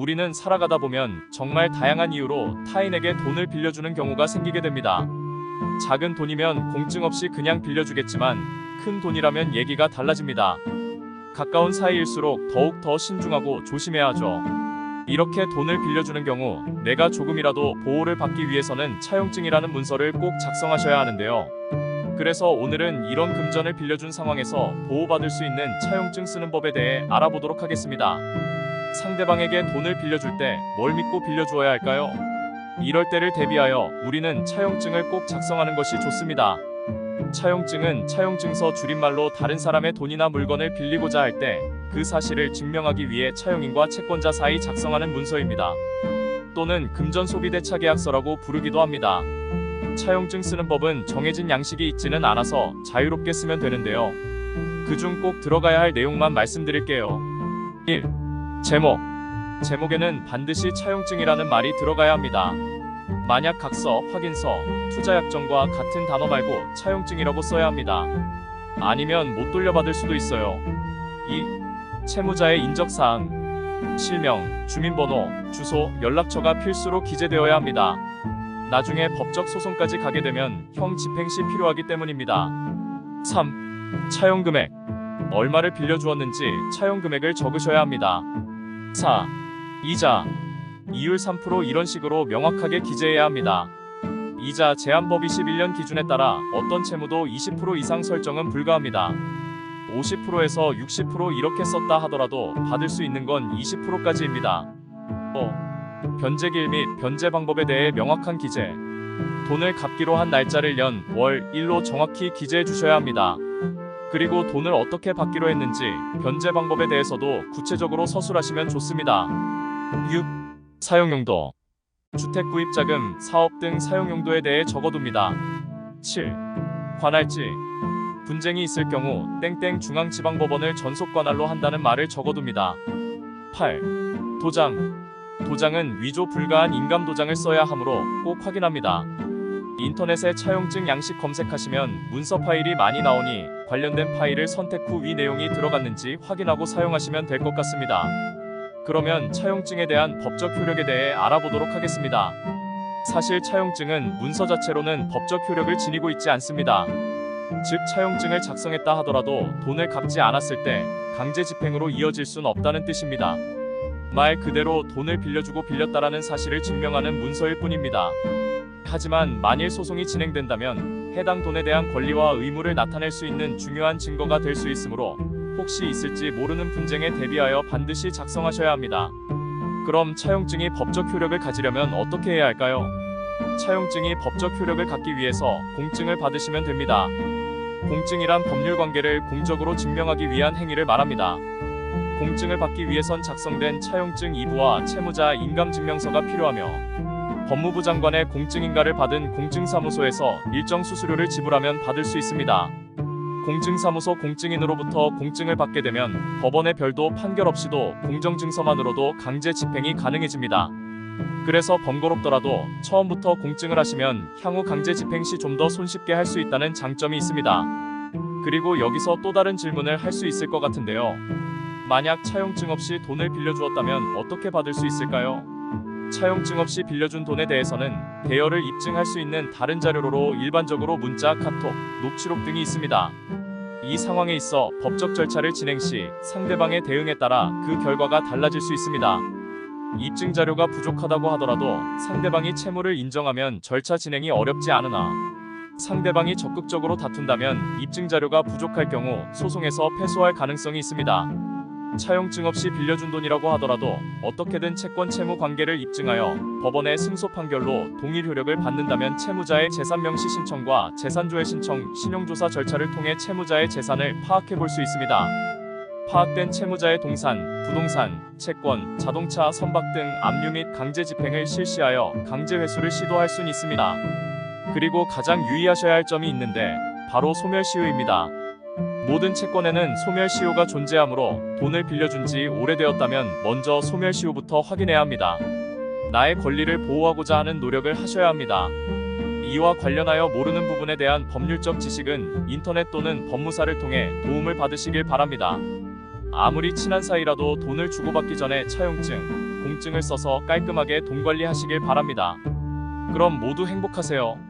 우리는 살아가다 보면 정말 다양한 이유로 타인에게 돈을 빌려주는 경우가 생기게 됩니다. 작은 돈이면 공증 없이 그냥 빌려주겠지만 큰 돈이라면 얘기가 달라집니다. 가까운 사이일수록 더욱 더 신중하고 조심해야 하죠. 이렇게 돈을 빌려주는 경우 내가 조금이라도 보호를 받기 위해서는 차용증이라는 문서를 꼭 작성하셔야 하는데요. 그래서 오늘은 이런 금전을 빌려준 상황에서 보호받을 수 있는 차용증 쓰는 법에 대해 알아보도록 하겠습니다. 상대방에게 돈을 빌려줄 때 뭘 믿고 빌려주어야 할까요? 이럴 때를 대비하여 우리는 차용증을 꼭 작성하는 것이 좋습니다. 차용증은 차용증서 줄임말로 다른 사람의 돈이나 물건을 빌리고자 할 때 그 사실을 증명하기 위해 차용인과 채권자 사이 작성하는 문서입니다. 또는 금전소비대차 계약서라고 부르기도 합니다. 차용증 쓰는 법은 정해진 양식이 있지는 않아서 자유롭게 쓰면 되는데요. 그중 꼭 들어가야 할 내용만 말씀드릴게요. 1. 제목. 제목에는 반드시 차용증이라는 말이 들어가야 합니다. 만약 각서, 확인서, 투자약정과 같은 단어 말고 차용증이라고 써야 합니다. 아니면 못 돌려받을 수도 있어요. 2. 채무자의 인적사항. 실명, 주민번호, 주소, 연락처가 필수로 기재되어야 합니다. 나중에 법적 소송까지 가게 되면 형 집행 시 필요하기 때문입니다. 3. 차용금액. 얼마를 빌려주었는지 차용금액을 적으셔야 합니다. 4. 이자. 이율 3% 이런 식으로 명확하게 기재해야 합니다. 이자 제한법이 11년 기준에 따라 어떤 채무도 20% 이상 설정은 불가합니다. 50%에서 60% 이렇게 썼다 하더라도 받을 수 있는 건 20%까지입니다. 변제기일 및 변제 방법에 대해 명확한 기재. 돈을 갚기로 한 날짜를 연, 월, 일로 정확히 기재해 주셔야 합니다. 그리고 돈을 어떻게 받기로 했는지, 변제 방법에 대해서도 구체적으로 서술하시면 좋습니다. 6. 사용용도. 주택구입자금, 사업 등 사용용도에 대해 적어둡니다. 7. 관할지. 분쟁이 있을 경우 땡땡 중앙지방법원을 전속관할로 한다는 말을 적어둡니다. 8. 도장. 도장은 위조 불가한 인감도장을 써야 하므로 꼭 확인합니다. 인터넷에 차용증 양식 검색하시면 문서 파일이 많이 나오니 관련된 파일을 선택 후 위 내용이 들어갔는지 확인하고 사용하시면 될 것 같습니다. 그러면 차용증에 대한 법적 효력에 대해 알아보도록 하겠습니다. 사실 차용증은 문서 자체로는 법적 효력을 지니고 있지 않습니다. 즉 차용증을 작성했다 하더라도 돈을 갚지 않았을 때 강제 집행으로 이어질 순 없다는 뜻입니다. 말 그대로 돈을 빌려주고 빌렸다라는 사실을 증명하는 문서일 뿐입니다. 하지만 만일 소송이 진행된다면 해당 돈에 대한 권리와 의무를 나타낼 수 있는 중요한 증거가 될 수 있으므로 혹시 있을지 모르는 분쟁에 대비하여 반드시 작성하셔야 합니다. 그럼 차용증이 법적 효력을 가지려면 어떻게 해야 할까요? 차용증이 법적 효력을 갖기 위해서 공증을 받으시면 됩니다. 공증이란 법률 관계를 공적으로 증명하기 위한 행위를 말합니다. 공증을 받기 위해선 작성된 차용증 2부와 채무자 인감증명서가 필요하며 법무부 장관의 공증인가를 받은 공증사무소에서 일정 수수료를 지불하면 받을 수 있습니다. 공증사무소 공증인으로부터 공증을 받게 되면 법원의 별도 판결 없이도 공정증서만으로도 강제 집행이 가능해집니다. 그래서 번거롭더라도 처음부터 공증을 하시면 향후 강제 집행 시 좀 더 손쉽게 할 수 있다는 장점이 있습니다. 그리고 여기서 또 다른 질문을 할 수 있을 것 같은데요. 만약 차용증 없이 돈을 빌려주었다면 어떻게 받을 수 있을까요? 차용증 없이 빌려준 돈에 대해서는 대여를 입증할 수 있는 다른 자료로 일반적으로 문자, 카톡, 녹취록 등이 있습니다. 이 상황에 있어 법적 절차를 진행 시 상대방의 대응에 따라 그 결과가 달라질 수 있습니다. 입증 자료가 부족하다고 하더라도 상대방이 채무를 인정하면 절차 진행이 어렵지 않으나 상대방이 적극적으로 다툰다면 입증 자료가 부족할 경우 소송에서 패소할 가능성이 있습니다. 차용증 없이 빌려준 돈이라고 하더라도 어떻게든 채권 채무 관계를 입증하여 법원의 승소 판결로 동일 효력을 받는다면 채무자의 재산 명시 신청과 재산조회 신청, 신용조사 절차를 통해 채무자의 재산을 파악해 볼 수 있습니다. 파악된 채무자의 동산, 부동산, 채권, 자동차, 선박 등 압류 및 강제 집행을 실시하여 강제 회수를 시도할 수는 있습니다. 그리고 가장 유의하셔야 할 점이 있는데 바로 소멸시효입니다. 모든 채권에는 소멸시효가 존재하므로 돈을 빌려준 지 오래되었다면 먼저 소멸시효부터 확인해야 합니다. 나의 권리를 보호하고자 하는 노력을 하셔야 합니다. 이와 관련하여 모르는 부분에 대한 법률적 지식은 인터넷 또는 법무사를 통해 도움을 받으시길 바랍니다. 아무리 친한 사이라도 돈을 주고받기 전에 차용증, 공증을 써서 깔끔하게 돈 관리하시길 바랍니다. 그럼 모두 행복하세요.